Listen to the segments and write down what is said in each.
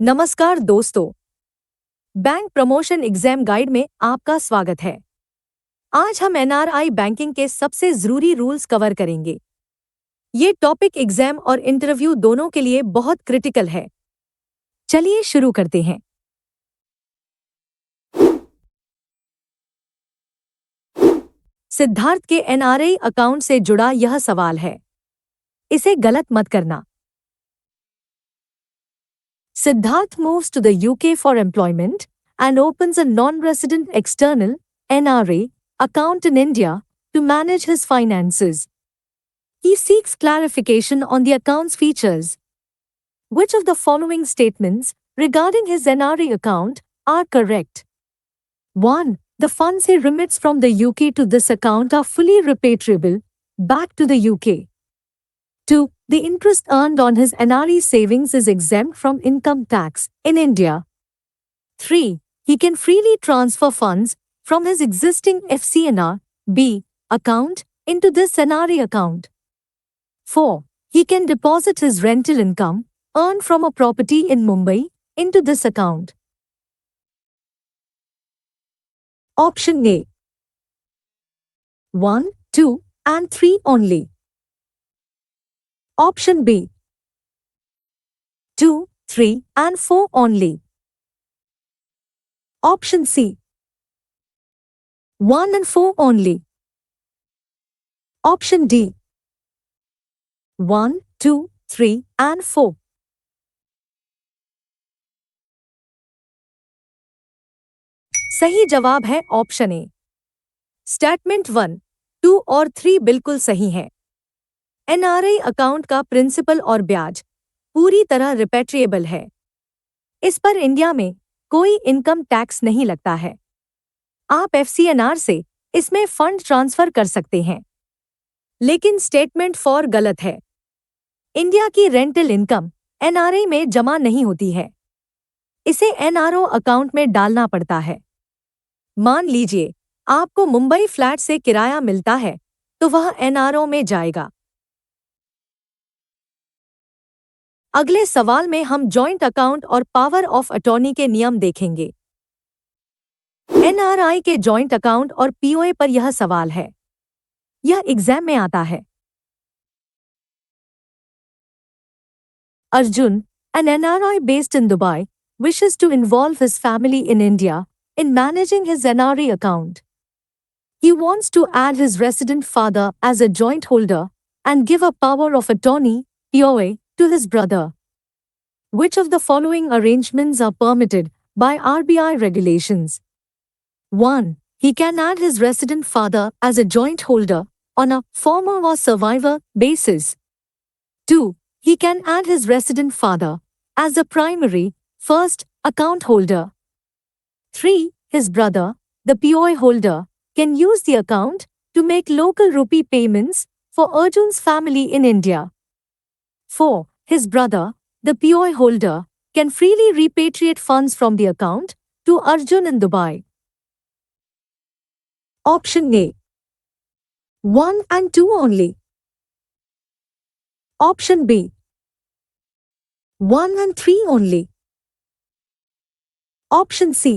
नमस्कार दोस्तों, bank promotion exam guide में आपका स्वागत है। आज हम एनआरआई बैंकिंग के सबसे जरूरी रूल्स कवर करेंगे। ये टॉपिक एग्जाम और इंटरव्यू दोनों के लिए बहुत क्रिटिकल है। चलिए शुरू करते हैं। सिद्धार्थ के एनआरआई अकाउंट से जुड़ा यह सवाल है, इसे गलत मत करना। Siddharth moves to the UK for employment and opens a non-resident external (NRA) account in India to manage his finances. He seeks clarification on the account's features. Which of the following statements regarding his NRA account are correct? 1. The funds he remits from the UK to this account are fully repatriable back to the UK. 2. The interest earned on his NRE savings is exempt from income tax in India. 3. He can freely transfer funds from his existing FCNR B account into this NRE account. 4. He can deposit his rental income earned from a property in Mumbai into this account. Option A. 1, 2, and 3 only. Option B. 2, 3, and 4 only. Option C. 1 and 4 only. Option D. 1, 2, 3, and 4. सही जवाब है option A. Statement 1, 2 और 3 बिल्कुल सही है। NRI account का principal और ब्याज पूरी तरह रिपेट्रिएबल है। इस पर इंडिया में कोई इनकम टैक्स नहीं लगता है। आप एफसीएनआर से इसमें फंड ट्रांसफर कर सकते हैं। लेकिन स्टेटमेंट 4 गलत है। इंडिया की रेंटल इनकम एनआरआई में जमा नहीं होती है। इसे एनआरओ अकाउंट में डालना पड़ता है। मान लीजिए आपको मुंबई फ्लैट से किराया मिलता है तो वह एनआरओ में जाएगा। अगले सवाल में हम जॉइंट अकाउंट और पावर ऑफ अटॉर्नी के नियम देखेंगे। एनआरआई के जॉइंट अकाउंट और पीओए पर यह सवाल है। यह एग्जाम में आता है। Arjun, an NRI based in Dubai, wishes to involve his family in India in managing his NRI account. He wants to add his resident father as a joint holder and give a power of attorney (POA) to his brother. Which of the following arrangements are permitted by RBI regulations? 1. He can add his resident father as a joint holder on a former or survivor basis. 2. He can add his resident father as the primary, first, account holder. 3. His brother, the POI holder, can use the account to make local rupee payments for Arjun's family in India. 4. His brother, the POI holder, can freely repatriate funds from the account to Arjun in Dubai. Option A. 1 and 2 only. Option B. 1 and 3 only. Option C.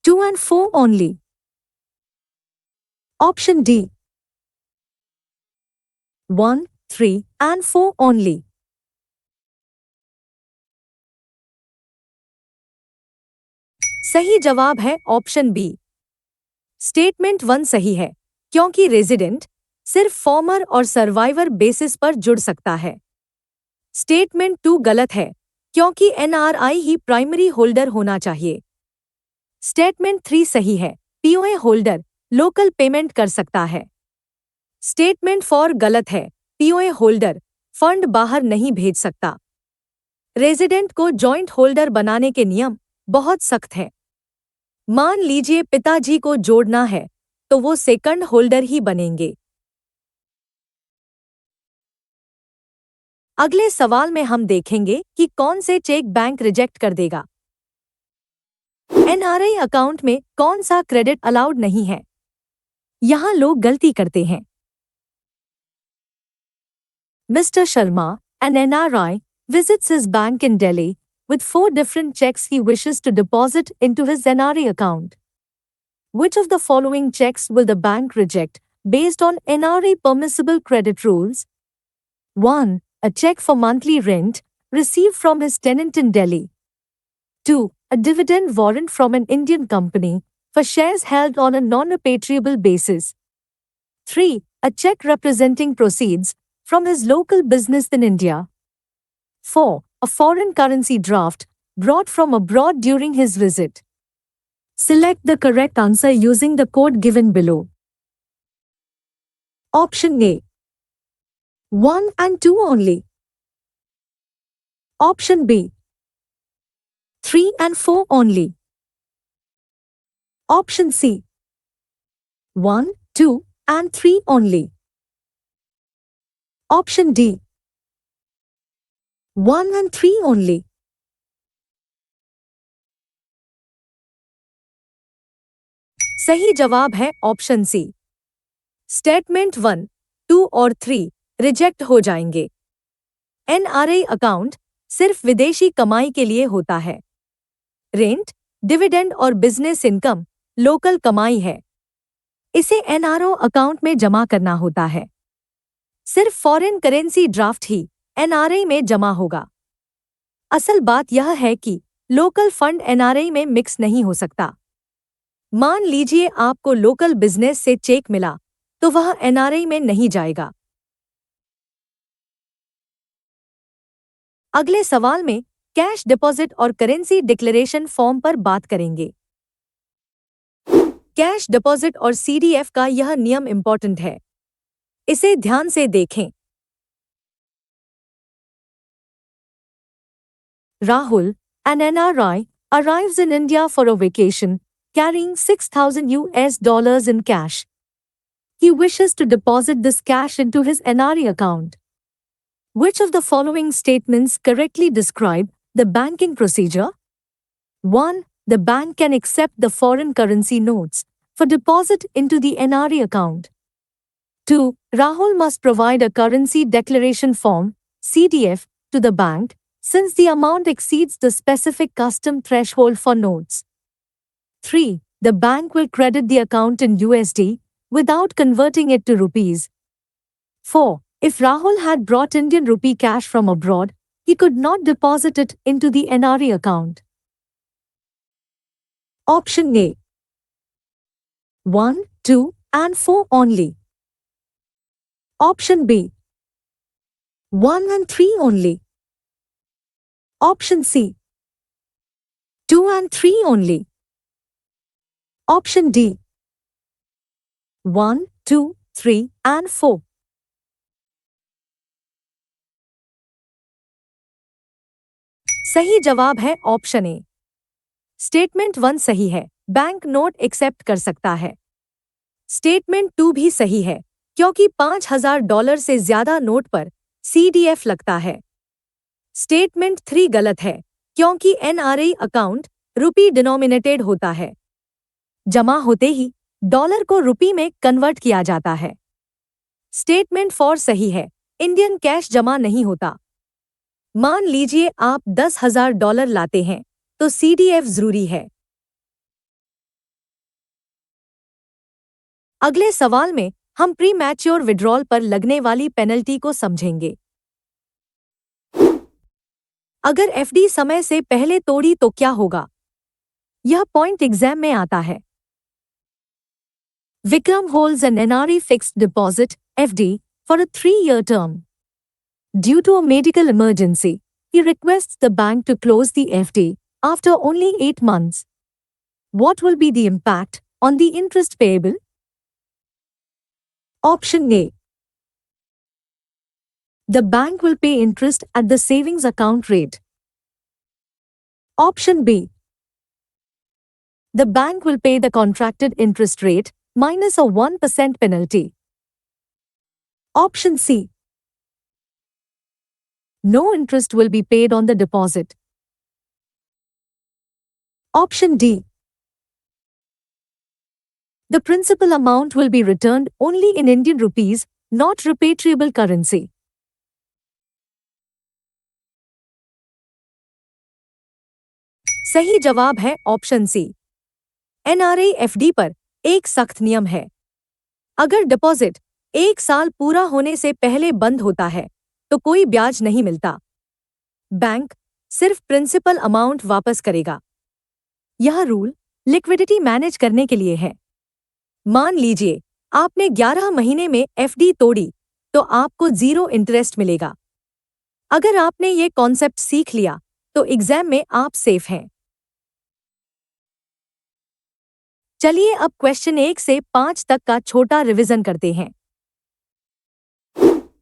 2 and 4 only. Option D. 1, 3 and 4 only. सही जवाब है option B. Statement 1 सही है क्योंकि resident सिर्फ farmer और survivor basis पर जुड़ सकता है। स्टेटमेंट 2 गलत है क्योंकि एनआरआई ही प्राइमरी होल्डर होना चाहिए। स्टेटमेंट 3 सही है, पीओए होल्डर लोकल पेमेंट कर सकता है। स्टेटमेंट 4 गलत है, पीओए होल्डर फंड बाहर नहीं भेज सकता। रेजिडेंट को जॉइंट होल्डर बनाने के नियम बहुत सख्त है। मान लीजिए पिताजी को जोड़ना है तो वो सेकंड होल्डर ही बनेंगे। अगले सवाल में हम देखेंगे कि कौन से चेक बैंक रिजेक्ट कर देगा। एनआरआई अकाउंट में कौन सा क्रेडिट अलाउड नहीं है? यहां लोग गलती करते हैं। Mr. Sharma, an NRI, visits his bank in Delhi with 4 different checks he wishes to deposit into his NRI account. Which of the following checks will the bank reject based on NRI permissible credit rules? 1. A check for monthly rent received from his tenant in Delhi. 2. A dividend warrant from an Indian company for shares held on a non-repatriable basis. 3. A check representing proceeds from his local business in India. 4. A foreign currency draft brought from abroad during his visit. Select the correct answer using the code given below. Option A. 1 and 2 only. Option B. 3 and 4 only. Option C. 1, 2 and 3 only. Option D. 1 and 3 only. सही जवाब है option C. Statement 1, 2 और 3 reject हो जाएंगे। NRI account सिर्फ विदेशी कमाई के लिए होता है। रेंट, डिविडेंड और बिजनेस इनकम लोकल कमाई है। इसे एनआरओ अकाउंट में जमा करना होता है। सिर्फ फॉरेन करेंसी ड्राफ्ट ही एनआरआई में जमा होगा। असल बात यह है कि लोकल फंड एनआरआई में मिक्स नहीं हो सकता। मान लीजिए आपको लोकल बिजनेस से चेक मिला, तो वह एनआरआई में नहीं जाएगा। अगले सवाल में कैश डिपॉजिट और करेंसी डिक्लेरेशन फॉर्म पर बात करेंगे। कैश डिपॉजिट और सीडीएफ का यह नियम इंपॉर्टेंट है। इसे ध्यान से देखें। Rahul, an NRI, arrives in India for a vacation, carrying $6,000 in cash. He wishes to deposit this cash into his NRI account. Which of the following statements correctly describe the banking procedure? 1. The bank can accept the foreign currency notes for deposit into the NRI account. 2. Rahul must provide a currency declaration form, CDF, to the bank since the amount exceeds the specific custom threshold for notes. 3. The bank will credit the account in USD without converting it to rupees. 4. If Rahul had brought Indian rupee cash from abroad, he could not deposit it into the NRI account. Option A. 1, 2, and 4 only. Option B. 1 and 3 only. Option C. 2 and 3 only. Option D. 1, 2, 3 and 4. सही जवाब है option A. Statement 1 सही है, bank note accept कर सकता है। Statement 2 भी सही है, क्योंकि $5,000 से ज्यादा नोट पर सीडीएफ लगता है। स्टेटमेंट 3 गलत है, क्योंकि एनआरआई अकाउंट रुपी डिनोमिनेटेड होता है। जमा होते ही डॉलर को रुपी में कन्वर्ट किया जाता है। स्टेटमेंट 4 सही है, इंडियन कैश जमा नहीं होता। मान लीजिए आप $10,000 लाते हैं, तो सीडीएफ जरूरी है। अगले सवाल में हम प्री मैच्योर विड्रॉल पर लगने वाली पेनल्टी को समझेंगे। अगर एफडी समय से पहले तोड़ी तो क्या होगा? यह पॉइंट एग्जाम में आता है। Vikram holds an NRI fixed deposit (FD) for a 3-year term. Due to a medical emergency, he requests the bank to close the FD after only 8 months. What will be the impact on the interest payable? Option A. The bank will pay interest at the savings account rate. Option B. The bank will pay the contracted interest rate minus a 1% penalty. Option C. No interest will be paid on the deposit. Option D. The principal amount will be returned only in Indian rupees, not repatriable currency. सही जवाब है option C. NRI FD पर एक सख्त नियम है। अगर deposit 1 साल पूरा होने से पहले बंद होता है तो कोई ब्याज नहीं मिलता। बैंक सिर्फ प्रिंसिपल अमाउंट वापस करेगा। यह रूल लिक्विडिटी मैनेज करने के लिए है। मान लीजिए आपने 11 महीने में एफडी तोड़ी तो आपको 0 इंटरेस्ट मिलेगा। अगर आपने ये कॉन्सेप्ट सीख लिया तो एग्जाम में आप सेफ हैं। चलिए अब क्वेश्चन 1 से 5 तक का छोटा रिवीजन करते हैं।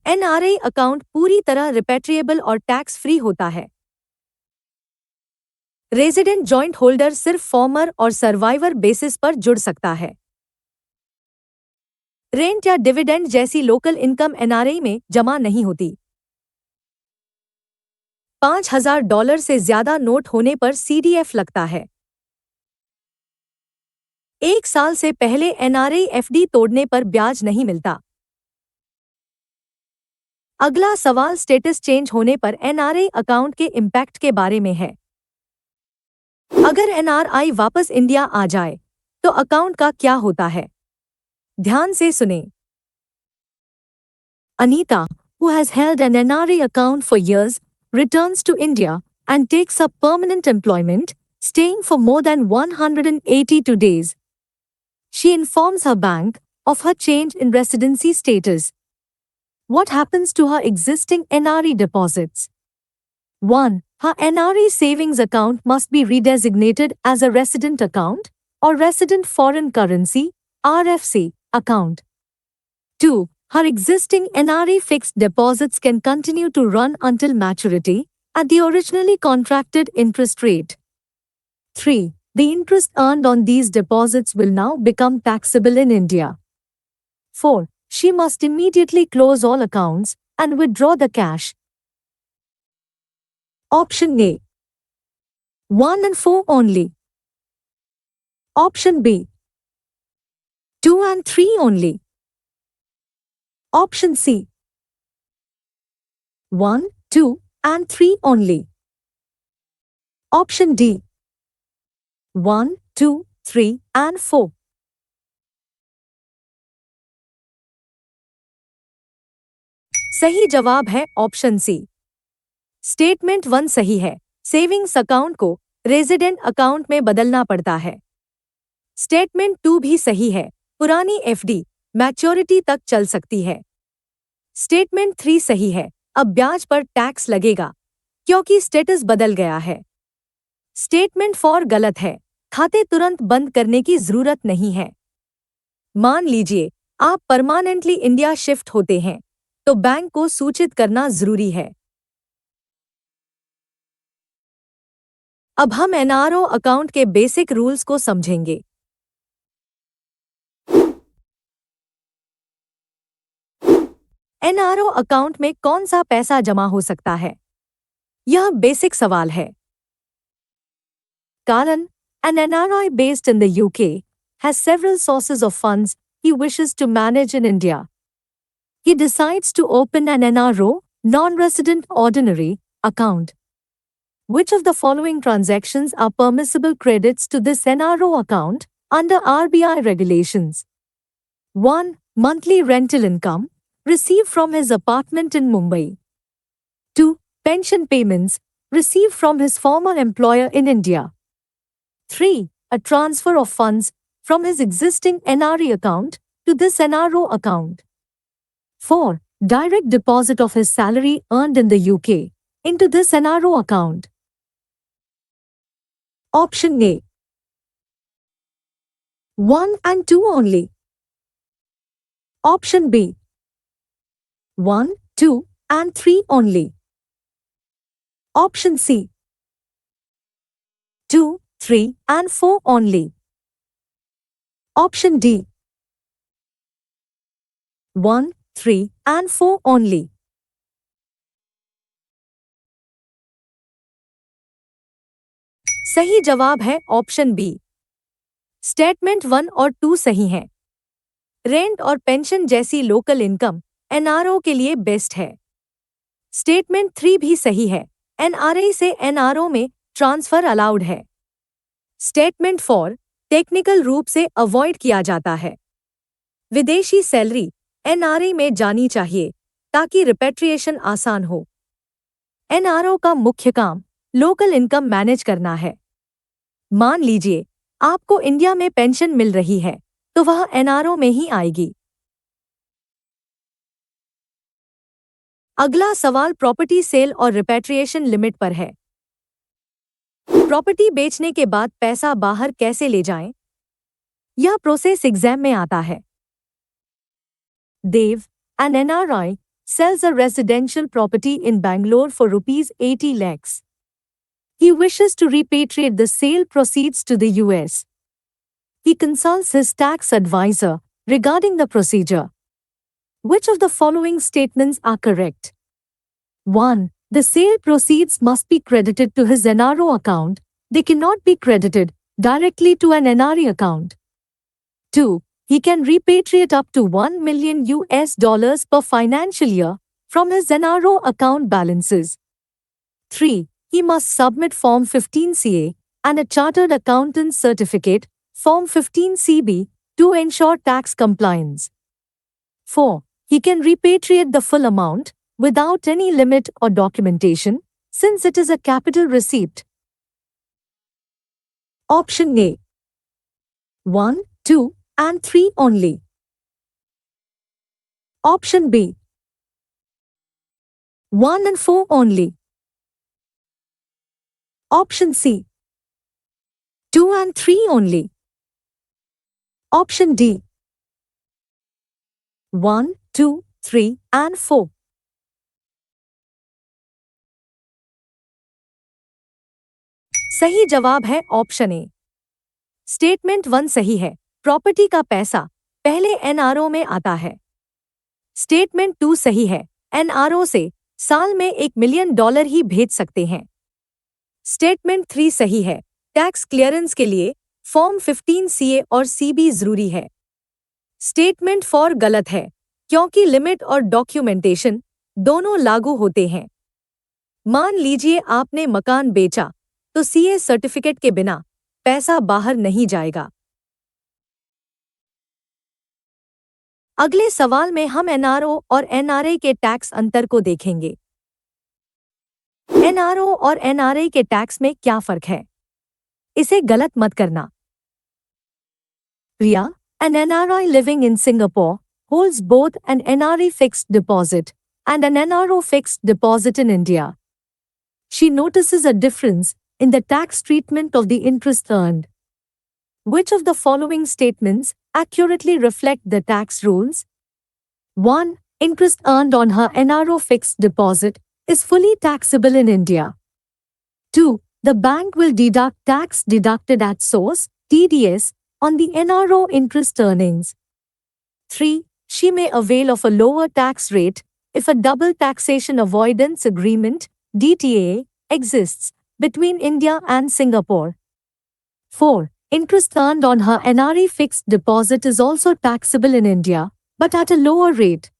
एनआरआई अकाउंट पूरी तरह रिपेट्रिएबल और टैक्स फ्री होता है। रेजिडेंट जॉइंट होल्डर सिर्फ फॉर्मर और सर्वाइवर बेसिस पर जुड़ सकता है। रेंट या डिविडेंड जैसी लोकल इनकम एनआरआई में जमा नहीं होती। $5,000 से ज्यादा नोट होने पर सीडीएफ लगता है। 1 साल से पहले एनआरआई एफडी तोड़ने पर ब्याज नहीं मिलता। अगला सवाल स्टेटस चेंज होने पर एनआरआई अकाउंट के इम्पैक्ट के बारे में है। अगर एनआरआई वापस इंडिया आ जाए तो अकाउंट का क्या होता है? ध्यान से सुने। Anita, who has held an NRA account for years, returns to India and takes up permanent employment, staying for more than 182 days. She informs her bank of her change in residency status. What happens to her existing NRE deposits? 1. Her NRE savings account must be redesignated as a resident account or resident foreign currency (RFC) account. 2. Her existing NRE fixed deposits can continue to run until maturity at the originally contracted interest rate. 3. The interest earned on these deposits will now become taxable in India. 4. She must immediately close all accounts and withdraw the cash. Option A. 1 and 4 only. Option B. 2 and 3 only. Option C. 1, 2 and 3 only. Option D. 1, 2, 3 and 4. सही जवाब है option C. Statement 1 सही है। Savings account को resident account में बदलना पड़ता है। स्टेटमेंट 2 भी सही है। पुरानी एफडी मैच्योरिटी तक चल सकती है। स्टेटमेंट 3 सही है। अब ब्याज पर टैक्स लगेगा क्योंकि स्टेटस बदल गया है। स्टेटमेंट 4 गलत है। खाते तुरंत बंद करने की जरूरत नहीं है। मान लीजिए आप परमानेंटली इंडिया शिफ्ट होते हैं तो बैंक को सूचित करना जरूरी है। अब हम एनआरओ अकाउंट के बेसिक रूल्स को समझेंगे। एनआरओ अकाउंट में कौन सा पैसा जमा हो सकता है? यह बेसिक सवाल है। कारण an NRI based in the UK has several sources of funds he wishes to manage in India. He decides to open an NRO, non-resident ordinary, account. Which of the following transactions are permissible credits to this NRO account under RBI regulations? 1. Monthly rental income received from his apartment in Mumbai. 2. Pension payments received from his former employer in India. 3. A transfer of funds from his existing NRE account to this NRO account. 4. Direct deposit of his salary earned in the UK into this NRO account. Option A. 1 and 2 only. Option B. 1, 2 and 3 only. Option C. 2, 3 and 4 only. Option D. 1, 3 and 4 only. सही जवाब है option B. Statement 1 और 2 सही हैं। Rent और pension जैसी local income NRO के लिए बेस्ट है। स्टेटमेंट 3 भी सही है। एनआरआई से एनआरओ में ट्रांसफर अलाउड है। स्टेटमेंट 4 टेक्निकल रूप से अवॉइड किया जाता है। विदेशी सैलरी एनआरए में जानी चाहिए ताकि रिपेट्रिएशन आसान हो। एनआरओ का मुख्य काम लोकल इनकम मैनेज करना है। मान लीजिए आपको इंडिया में पेंशन मिल रही है तो वह एनआरओ में ही आएगी। अगला सवाल प्रॉपर्टी सेल और रिपेट्रिएशन लिमिट पर है। प्रॉपर्टी बेचने के बाद पैसा बाहर कैसे ले जाएं? यह प्रोसेस एग्जाम में आता है। देव, an NRI, sells a residential property in Bangalore for rupees 80 lakhs. He wishes to repatriate the sale proceeds to the US. He consults his tax advisor regarding the procedure. Which of the following statements are correct? 1. The sale proceeds must be credited to his NRO account. They cannot be credited directly to an NRE account. 2. He can repatriate up to $1 million per financial year from his NRO account balances. 3. He must submit Form 15CA and a Chartered Accountant's Certificate, Form 15CB, to ensure tax compliance. 4. He can repatriate the full amount without any limit or documentation, since it is a capital receipt. Option A. 1, 2, and 3 only. Option B. 1 and 4 only. Option C. 2 and 3 only. Option D. 1, 2, 3 and 4. सही जवाब है option A. Statement 1 सही है। Property का पैसा पहले NRO में आता है। स्टेटमेंट 2 सही है। एनआरओ से साल में $1 मिलियन ही भेज सकते हैं। स्टेटमेंट 3 सही है। टैक्स क्लियरेंस के लिए फॉर्म 15 सीए और सीबी जरूरी है। स्टेटमेंट 4 गलत है क्योंकि लिमिट और डॉक्यूमेंटेशन दोनों लागू होते हैं। मान लीजिए आपने मकान बेचा तो सीए सर्टिफिकेट के बिना पैसा बाहर नहीं जाएगा। अगले सवाल में हम एनआरओ और एनआरए के टैक्स अंतर को देखेंगे। एनआरओ और एनआरए के टैक्स में क्या फर्क है? इसे गलत मत करना। Priya, an NRI living in Singapore, holds both an NRE fixed deposit and an NRO fixed deposit in India. She notices a difference in the tax treatment of the interest earned. Which of the following statements accurately reflect the tax rules? 1. Interest earned on her NRO fixed deposit is fully taxable in India. 2. The bank will deduct tax deducted at source, TDS, on the NRO interest earnings. 3. She may avail of a lower tax rate if a double taxation avoidance agreement, DTA, exists between India and Singapore. 4. Interest earned on her NRE fixed deposit is also taxable in India, but at a lower rate.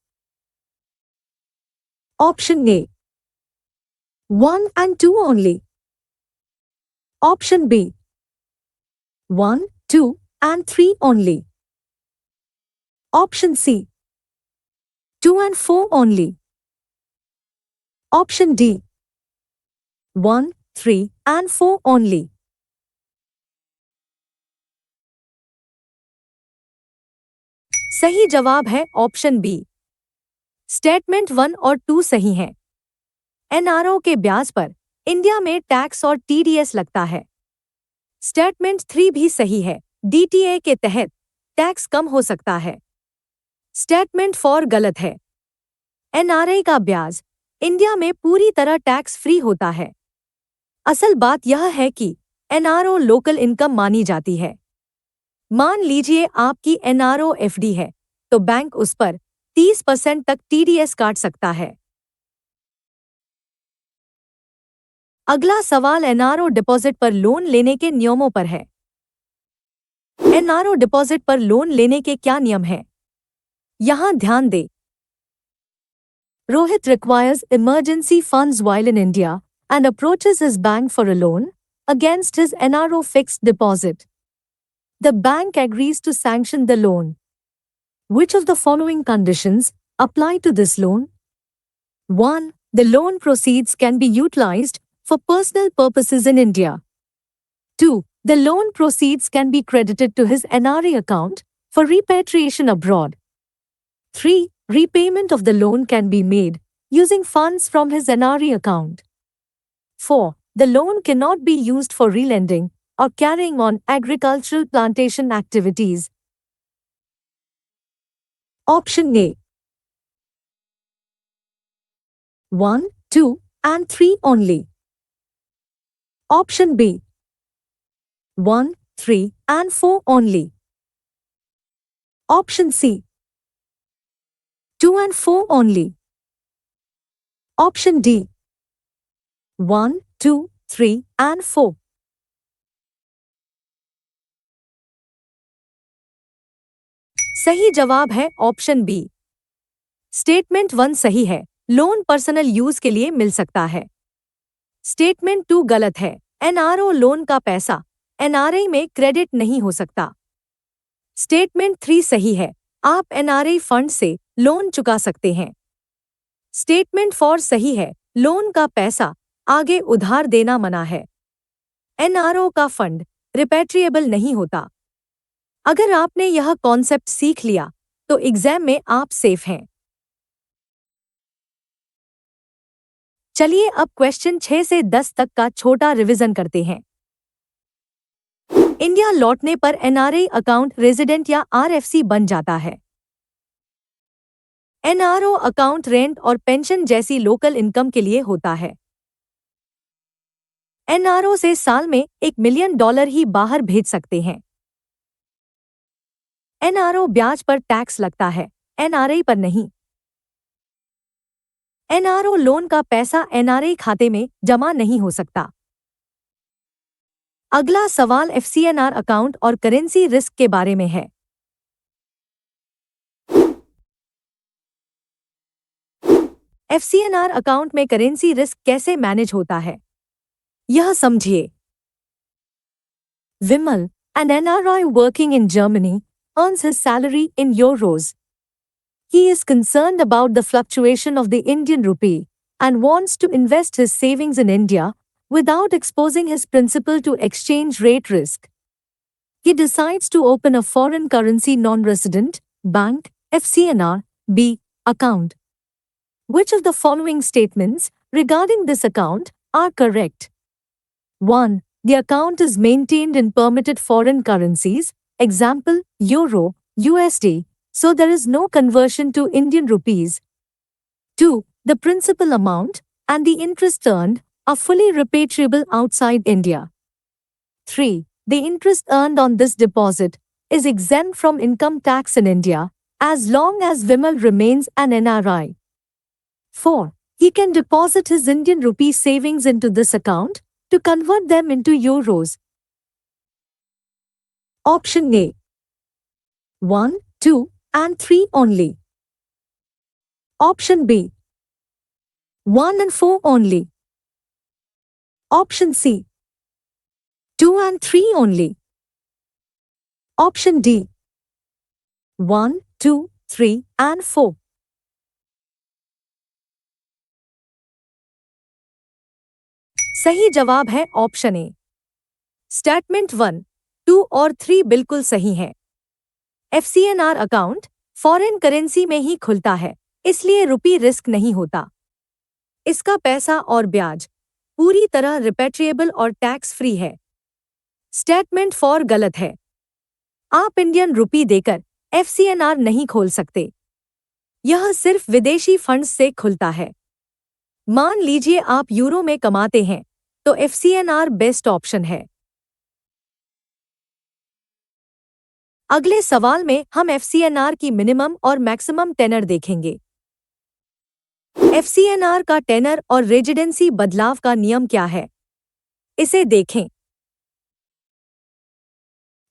Option A. 1 and 2 only. Option B. 1, 2, and 3 only. Option C. 2 and 4 only. Option D. 1, 3, and 4 only. सही जवाब है option B. Statement 1 और 2 सही हैं। NRO के ब्याज पर India में टैक्स और टीडीएस लगता है। स्टेटमेंट 3 भी सही है। डीटीए के तहत टैक्स कम हो सकता है। स्टेटमेंट 4 गलत है। एनआरए का ब्याज इंडिया में पूरी तरह टैक्स फ्री होता है। असल बात यह है कि एनआरओ लोकल इनकम मानी जाती है। मान लीजिए आपकी एनआरओ एफडी है तो बैंक उस पर 30% तक टीडीएस काट सकता है। अगला सवाल एनआरओ डिपॉजिट पर लोन लेने के नियमों पर है। एनआरओ डिपॉजिट पर लोन लेने के क्या नियम हैं? यहां ध्यान दें। Rohit requires emergency funds while in India and approaches his bank for a loan. against his NRO fixed deposit. The bank agrees to sanction the loan. Which of the following conditions apply to this loan? 1. The loan proceeds can be utilized for personal purposes in India. 2. The loan proceeds can be credited to his NRA account for repatriation abroad. 3. Repayment of the loan can be made using funds from his NRA account. 4. The loan cannot be used for relending or carrying on agricultural plantation activities. Option A. 1, 2, and 3 only. Option B. 1, 3, and 4 only. Option C. 2 and 4 only. Option D. 1, 2, 3, and 4. सही जवाब है option B. Statement 1 सही है, loan personal use के लिए मिल सकता है। Statement 2 गलत है, एनआरओ लोन का पैसा एनआरआई में क्रेडिट नहीं हो सकता। स्टेटमेंट 3 सही है, आप एनआरआई फंड से लोन चुका सकते हैं। स्टेटमेंट 4 सही है, लोन का पैसा आगे उधार देना मना है। एनआरओ का फंड रिपैट्रिएबल नहीं होता। अगर आपने यह कॉन्सेप्ट सीख लिया तो एग्जाम में आप सेफ हैं। चलिए अब क्वेश्चन 6 से 10 तक का छोटा रिवीजन करते हैं। इंडिया लौटने पर एनआरआई अकाउंट रेजिडेंट या आरएफसी बन जाता है। एनआरओ अकाउंट रेंट और पेंशन जैसी लोकल इनकम के लिए होता है। एनआरओ से साल में $1 मिलियन ही बाहर भेज सकते हैं। एनआरओ ब्याज पर टैक्स लगता है, एनआरआई पर नहीं। एनआरओ लोन का पैसा एनआरआई खाते में जमा नहीं हो सकता। अगला सवाल एफसीएनआर अकाउंट और करेंसी रिस्क के बारे में है। एफसीएनआर अकाउंट में करेंसी रिस्क कैसे मैनेज होता है, यह समझिए। विमल, an NRI working in Germany, earns his salary in euros. He is concerned about the fluctuation of the Indian rupee and wants to invest his savings in India without exposing his principal to exchange rate risk. He decides to open a foreign currency non-resident bank FCNR B account. Which of the following statements regarding this account are correct? 1. The account is maintained in permitted foreign currencies, example, Euro, USD, so there is no conversion to Indian rupees. 2. The principal amount and the interest earned are fully repatriable outside India. 3. The interest earned on this deposit is exempt from income tax in India as long as Vimal remains an NRI. 4. He can deposit his Indian rupee savings into this account to convert them into euros. Option A. 1, 2, and 3 only. Option B. 1 and 4 only. Option C. 2 and 3 only. Option D. 1, 2, 3 and 4. सही जवाब है option A. Statement 1, 2 और 3 बिल्कुल सही हैं। FCNR account foreign currency में ही खुलता है, इसलिए रुपी रिस्क नहीं होता। इसका पैसा और ब्याज पूरी तरह रिपैट्रिएबल और टैक्स फ्री है। स्टेटमेंट 4 गलत है। आप इंडियन रुपी देकर एफसीएनआर नहीं खोल सकते। यह सिर्फ विदेशी फंड्स से खुलता है। मान लीजिए आप यूरो में कमाते हैं तो एफसीएनआर बेस्ट ऑप्शन है। अगले सवाल में हम एफसीएनआर की मिनिमम और मैक्सिमम टेनर देखेंगे। एफसीएनआर का टेनर और रेजिडेंसी बदलाव का नियम क्या है, इसे देखें।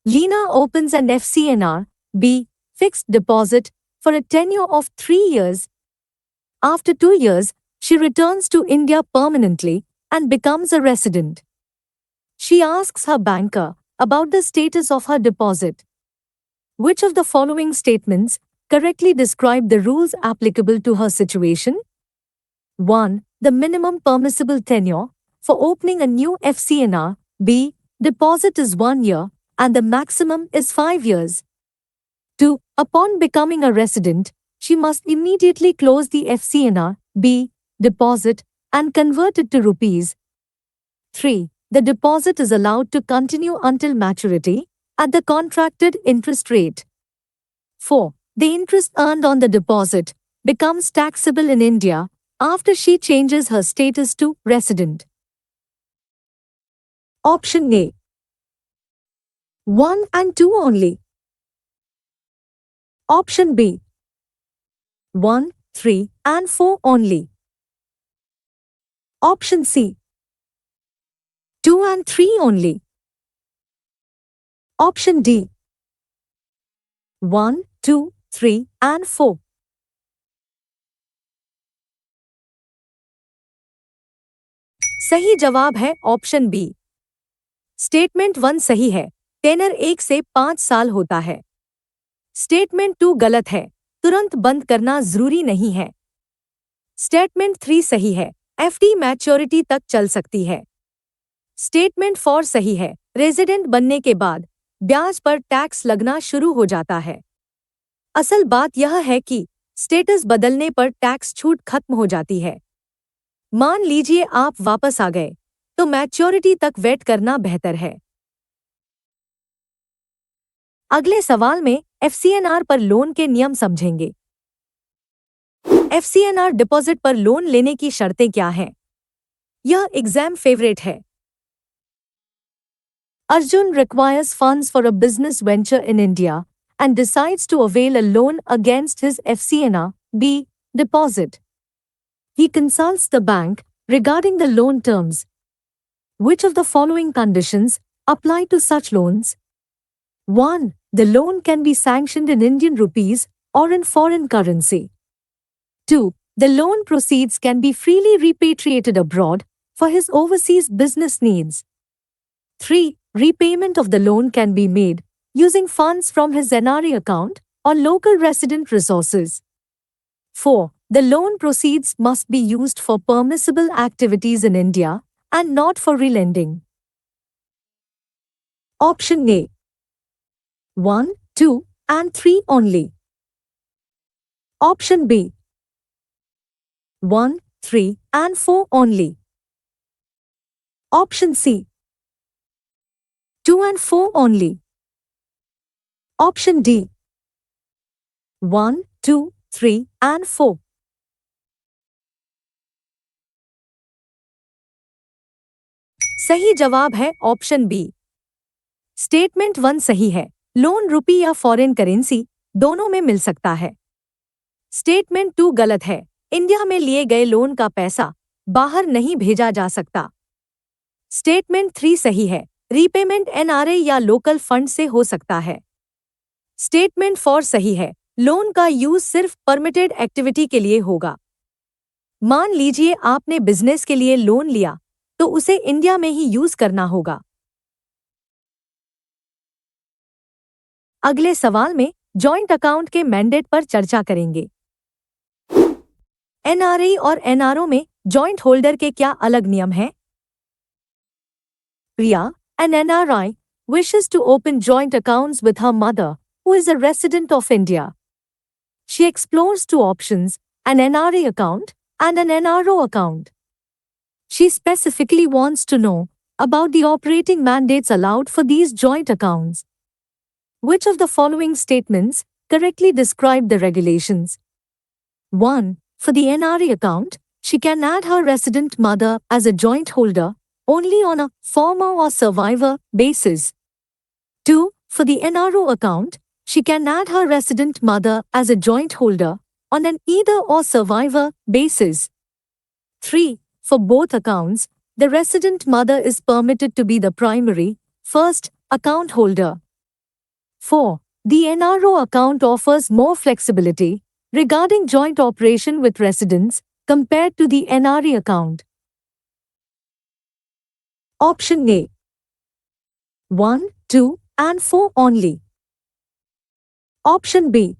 Leena opens an FCNR B fixed deposit for a tenure of 3 years. After 2 years, she returns to India permanently and becomes a resident. She asks her banker about the status of her deposit. Which of the following statements correctly describe the rules applicable to her situation? 1. The minimum permissible tenure for opening a new FCNR. B. Deposit is 1 year and the maximum is 5 years. 2. Upon becoming a resident, she must immediately close the FCNR. B. Deposit and convert it to rupees. 3. The deposit is allowed to continue until maturity at the contracted interest rate. 4. The interest earned on the deposit becomes taxable in India after she changes her status to resident. Option A. 1 and 2 only. Option B. 1, 3 and 4 only. Option C. 2 and 3 only. Option D. 1, 2, 3 and 4. सही जवाब है option B. Statement 1 सही है, tenor 1 से 5 साल होता है। Statement 2 गलत है, तुरंत बंद करना जरूरी नहीं है। स्टेटमेंट 3 सही है, एफडी मैच्योरिटी तक चल सकती है। स्टेटमेंट 4 सही है, रेजिडेंट बनने के बाद ब्याज पर टैक्स लगना शुरू हो जाता है। असल बात यह है कि स्टेटस बदलने पर टैक्स छूट खत्म हो जाती है। मान लीजिए आप वापस आ गए, तो मैच्योरिटी तक वेट करना बेहतर है। अगले सवाल में एफसीएनआर पर लोन के नियम समझेंगे। एफसीएनआर डिपॉजिट पर लोन लेने की शर्तें क्या हैं? यह एग्जाम फेवरेट है। Arjun requires funds for a business venture in India and decides to avail a loan against his FCNR. B. Deposit. He consults the bank regarding the loan terms. Which of the following conditions apply to such loans? 1. The loan can be sanctioned in Indian rupees or in foreign currency. 2. The loan proceeds can be freely repatriated abroad for his overseas business needs. 3. Repayment of the loan can be made using funds from his NRA account or local resident resources. 4. The loan proceeds must be used for permissible activities in India and not for relending. Option A. 1, 2, and 3 only. Option B. 1, 3, and 4 only. Option C. 2 and 4 only. Option D. 1, 2, 3 and 4. सही जवाब है option B. Statement 1 सही है, loan रुपी या foreign currency दोनों में मिल सकता है। स्टेटमेंट 2 गलत है, इंडिया में लिए गए लोन का पैसा बाहर नहीं भेजा जा सकता। स्टेटमेंट 3 सही है, रीपेमेंट एनआरए या लोकल फंड से हो सकता है। स्टेटमेंट 4 सही है, लोन का यूज सिर्फ परमिटेड एक्टिविटी के लिए होगा। मान लीजिए आपने बिजनेस के लिए लोन लिया, तो उसे इंडिया में ही यूज करना होगा। अगले सवाल में जॉइंट अकाउंट के मैंडेट पर चर्चा करेंगे। एनआरई और एनआरओ में जॉइंट होल्डर के क्या अलग नियम हैं? Priya, an NRI, wishes to open joint accounts with her mother, who is a resident of India. She explores two options, an NRA account and an NRO account. She specifically wants to know about the operating mandates allowed for these joint accounts. Which of the following statements correctly describe the regulations? 1. For the NRA account, she can add her resident mother as a joint holder only on a former or survivor basis. 2. For the NRO account, she can add her resident mother as a joint holder on an either or survivor basis. 3. For both accounts, the resident mother is permitted to be the primary, first, account holder. 4. The NRO account offers more flexibility regarding joint operation with residents compared to the NRA account. Option A. 1, 2, and 4 only. Option B.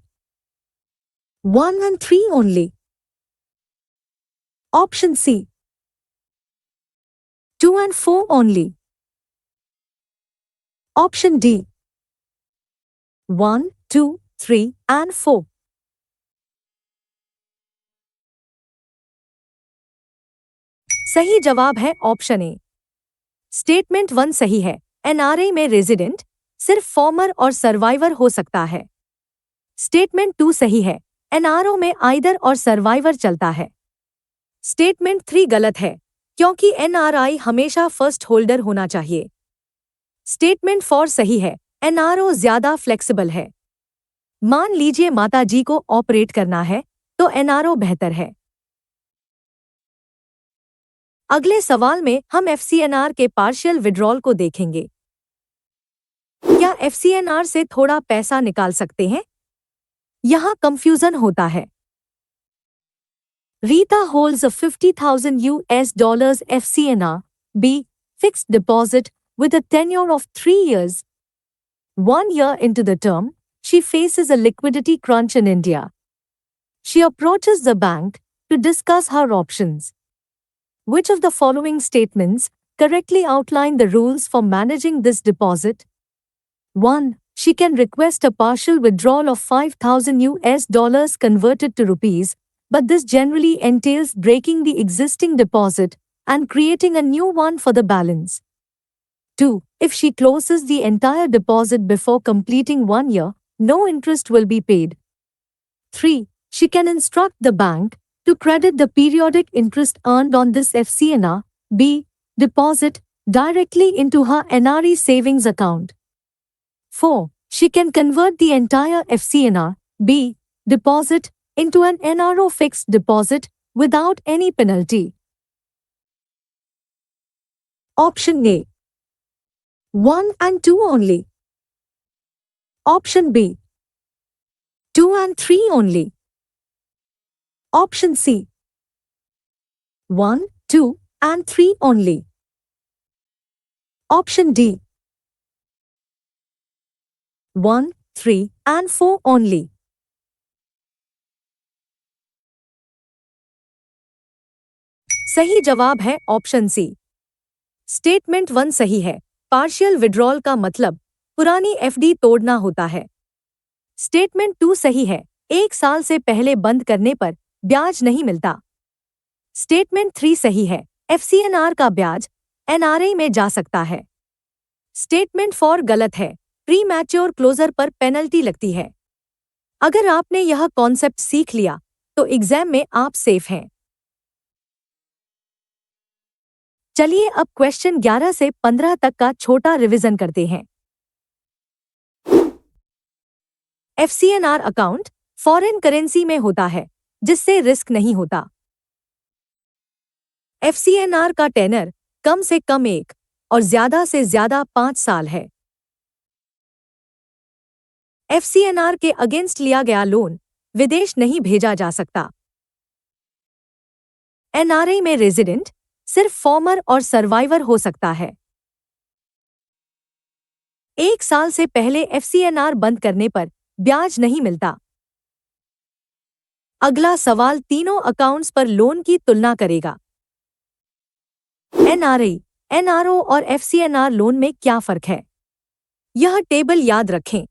1 and 3 only. Option C. 2 and 4 only. Option D. 1, 2, 3, and 4. सही जवाब है option A. Statement 1 सही है। NRA में resident सिर्फ farmer और survivor हो सकता है। स्टेटमेंट 2 सही है। एनआरओ में आइदर और सर्वाइवर चलता है। स्टेटमेंट 3 गलत है क्योंकि एनआरआई हमेशा फर्स्ट होल्डर होना चाहिए। स्टेटमेंट 4 सही है। एनआरओ ज्यादा फ्लेक्सिबल है। मान लीजिए माता जी को ऑपरेट करना है तो एनआरओ बेहतर है। अगले सवाल में हम एफसीएनआर के पार्शियल विड्रॉल को देखेंगे। क्या एफसीएनआर से थोड़ा पैसा निकाल सकते हैं? यहां कंफ्यूजन होता है। Rita holds a $50,000 FCNR B fixed deposit with a tenure of 3 years. 1 year into the term, she faces a liquidity crunch in India. She approaches the bank to discuss her options. Which of the following statements correctly outline the rules for managing this deposit? 1. She can request a partial withdrawal of $5,000 converted to rupees, but this generally entails breaking the existing deposit and creating a new one for the balance. 2. If she closes the entire deposit before completing 1 year, no interest will be paid. 3. She can instruct the bank to credit the periodic interest earned on this FCNR B deposit directly into her NRE savings account. 4. She can convert the entire FCNR B deposit into an NRO fixed deposit without any penalty. Option A. 1 and 2 only. Option B. 2 and 3 only. Option C. 1, 2, and 3 only. Option D. 1, 3, and 4 only. सही जवाब है option C. Statement 1 सही है। Partial withdrawal का मतलब पुरानी FD तोड़ना होता है। स्टेटमेंट 2 सही है। 1 साल से पहले बंद करने पर ब्याज नहीं मिलता। स्टेटमेंट 3 सही है। एफसीएनआर का ब्याज एनआरए में जा सकता है। स्टेटमेंट 4 गलत है। प्री मैच्योर क्लोजर पर पेनल्टी लगती है। अगर आपने यह कॉन्सेप्ट सीख लिया तो एग्जाम में आप सेफ हैं। चलिए अब क्वेश्चन 11 से 15 तक का छोटा रिवीजन करते हैं। एफसीएनआर अकाउंट फॉरेन करेंसी में होता है जिससे रिस्क नहीं होता। एफसीएनआर का टेनर कम से कम 1 और ज्यादा से ज्यादा 5 साल है। एफसीएनआर के अगेंस्ट लिया गया लोन विदेश नहीं भेजा जा सकता। एनआरए में रेजिडेंट सिर्फ फॉर्मर और सर्वाइवर हो सकता है। 1 साल से पहले एफसीएनआर बंद करने पर ब्याज नहीं मिलता। अगला सवाल तीनों अकाउंट्स पर लोन की तुलना करेगा। एनआरए, एनआरओ और एफसीएनआर लोन में क्या फर्क है? यह टेबल याद रखें।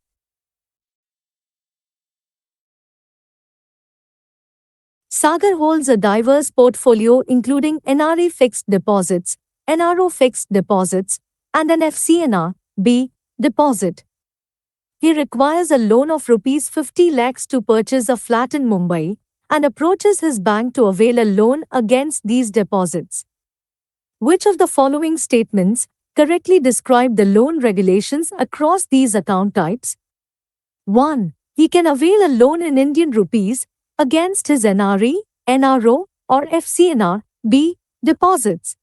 Sagar holds a diverse portfolio including NRE fixed deposits, NRO fixed deposits, and an FCNR B deposit. He requires a loan of rupees 50 lakhs to purchase a flat in Mumbai and approaches his bank to avail a loan against these deposits. Which of the following statements correctly describe the loan regulations across these account types? 1. He can avail a loan in Indian rupees against his NRE, NRO, or FCNR B deposits.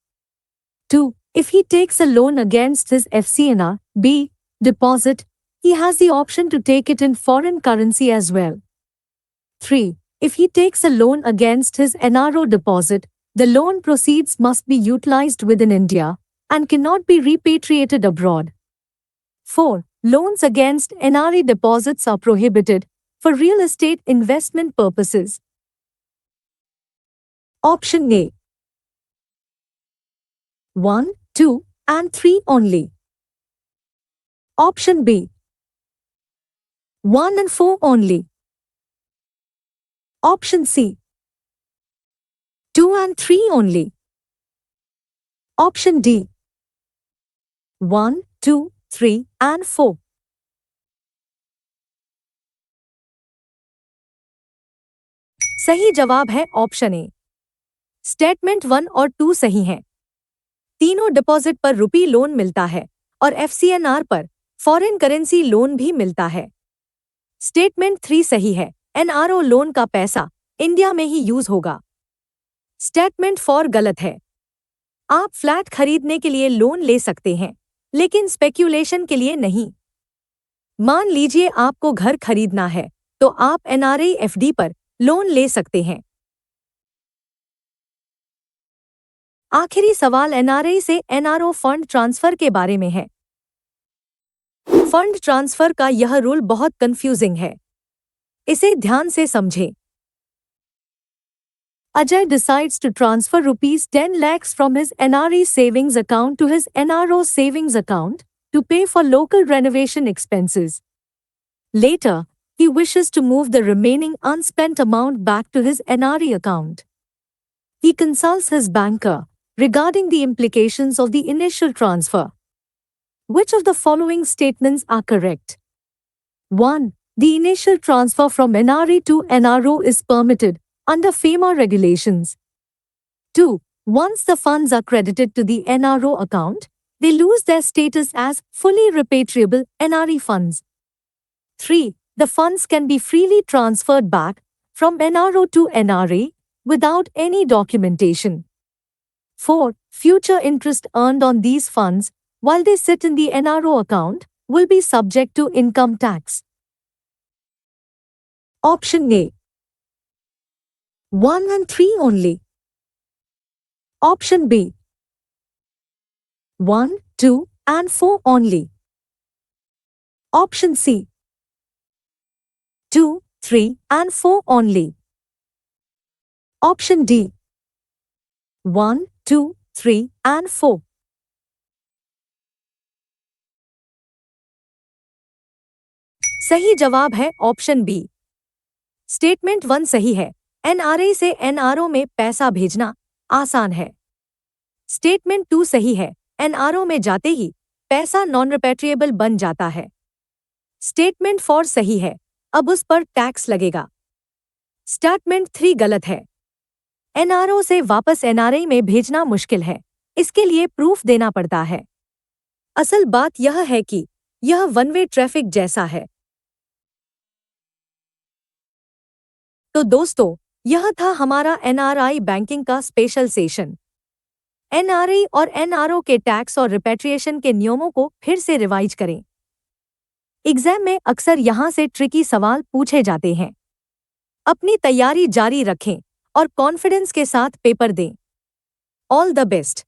2. If he takes a loan against his FCNR B deposit, he has the option to take it in foreign currency as well. 3. If he takes a loan against his NRO deposit, the loan proceeds must be utilized within India and cannot be repatriated abroad. 4. Loans against NRE deposits are prohibited for real estate investment purposes. Option A 1, 2, and 3 only. Option B 1 and 4 only. Option C 2 and 3 only. Option D 1, 2, 3 and 4. सही जवाब है option A. Statement 1 और 2 सही हैं। तीनों deposit पर रुपी loan मिलता है और एफसीएनआर पर फॉरेन करेंसी लोन भी मिलता है। स्टेटमेंट 3 सही है, एनआरओ लोन का पैसा इंडिया में ही यूज होगा। स्टेटमेंट 4 गलत है। आप फ्लैट खरीदने के लिए लोन ले सकते हैं, लेकिन स्पेक्यूलेशन के लिए नहीं। मान लीजिए आपको घर खरीदना है, तो आप एनआरई एफडी पर लोन ले सकते हैं। आखिरी सवाल एनआरई से एनआरओ फंड ट्रांसफर के बारे में है। फंड ट्रांसफर का यह रूल बहुत कंफ्यूजिंग है। इसे ध्यान से समझें। Ajay decides to transfer rupees 10 lakhs from his NRE savings account to his NRO savings account to pay for local renovation expenses. Later, he wishes to move the remaining unspent amount back to his NRE account. He consults his banker regarding the implications of the initial transfer. Which of the following statements are correct? 1. The initial transfer from NRE to NRO is permitted under FEMA regulations. 2. Once the funds are credited to the NRO account, they lose their status as fully repatriable NRE funds. 3. The funds can be freely transferred back from NRO to NRA without any documentation. 4. Future interest earned on these funds while they sit in the NRO account will be subject to income tax. Option A 1 and 3 only. Option B 1, 2 and 4 only. Option C 2, 3 and 4 only. Option D 1, 2, 3 and 4. सही जवाब है option B. Statement 1 सही है। NRA से NRO में पैसा भेजना आसान है। स्टेटमेंट 2 सही है। एनआरओ में जाते ही पैसा नॉन रिपेट्रिएबल बन जाता है। स्टेटमेंट 4 सही है, अब उस पर टैक्स लगेगा। स्टेटमेंट 3 गलत है। एनआरओ से वापस एनआरए में भेजना मुश्किल है, इसके लिए प्रूफ देना पड़ता है। असल बात यह है कि यह वन वे ट्रैफिक जैसा है। तो दोस्तों, यह था हमारा एनआरआई बैंकिंग का स्पेशल सेशन। एनआरई और एनआरओ के टैक्स और रिपेट्रिएशन के नियमों को फिर से रिवाइज करें। एग्जाम में अक्सर यहां से ट्रिकी सवाल पूछे जाते हैं। अपनी तैयारी जारी रखें और कॉन्फिडेंस के साथ पेपर दें। All the best.